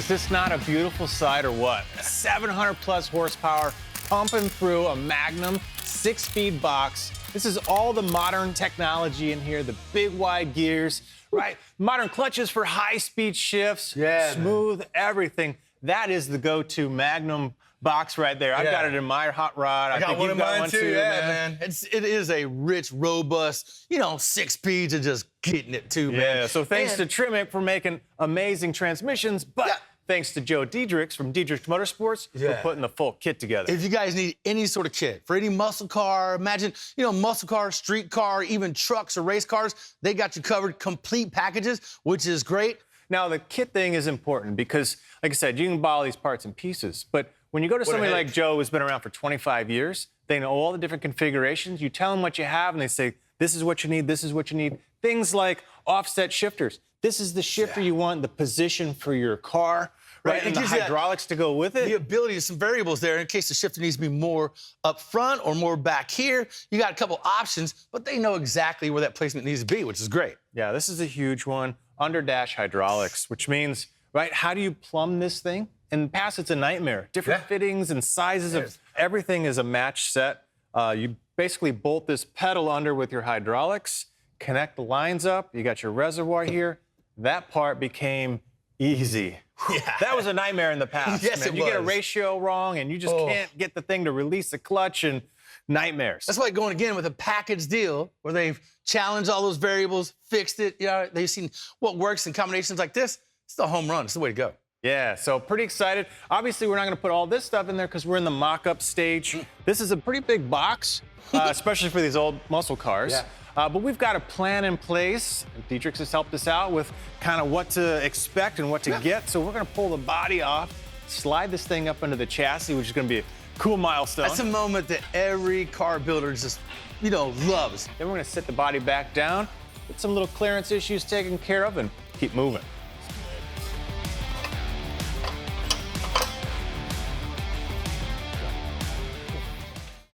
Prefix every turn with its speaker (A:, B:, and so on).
A: Is this not a beautiful sight or what? 700 plus horsepower pumping through a Magnum 6-speed box. This is all the modern technology in here, the big wide gears, right? Modern clutches for high-speed shifts, smooth everything. That is the go-to Magnum box right there. I've got it in my hot rod.
B: I got one in mine too, man. It is a rich, robust, 6 speeds and just getting it too, man.
A: Yeah, so thanks to TREMEC for making amazing transmissions, but thanks to Joe Dederichs from Dederichs Motorsports for putting the full kit together.
B: If you guys need any sort of kit for any muscle car, imagine, muscle car, street car, even trucks or race cars, they got you covered, complete packages, which is great.
A: Now, the kit thing is important because, like I said, you can buy all these parts and pieces, but when you go to somebody like Joe who's been around for 25 years, they know all the different configurations. You tell them what you have, and they say, this is what you need, this is what you need. Things like offset shifters. This is the shifter you want, the position for your car, right? And the hydraulics to go with it.
B: The ability, some variables there in case the shifter needs to be more up front or more back here. You got a couple options, but they know exactly where that placement needs to be, which is great.
A: Yeah, this is a huge one. Under dash hydraulics, which means, right, how do you plumb this thing? In the past, it's a nightmare. Different fittings and sizes of everything is a match set. You basically bolt this pedal under with your hydraulics, connect the lines up. You got your reservoir here. That part became easy.
B: Yeah.
A: That was a nightmare in the past.
B: Yes,
A: man.
B: it
A: You
B: was.
A: get a ratio wrong, and you just can't get the thing to release the clutch, and nightmares.
B: That's why going again with a package deal where they've challenged all those variables, fixed it. They've seen what works in combinations like this. It's the home run. It's the way to go.
A: Yeah, so pretty excited. Obviously, we're not going to put all this stuff in there because we're in the mock-up stage. This is a pretty big box, especially for these old muscle cars. But we've got a plan in place. Dederichs has helped us out with kind of what to expect and what to get. So we're going to pull the body off, slide this thing up into the chassis, which is going to be a cool milestone.
B: That's a moment that every car builder just, loves.
A: Then we're going to sit the body back down, get some little clearance issues taken care of, and keep moving.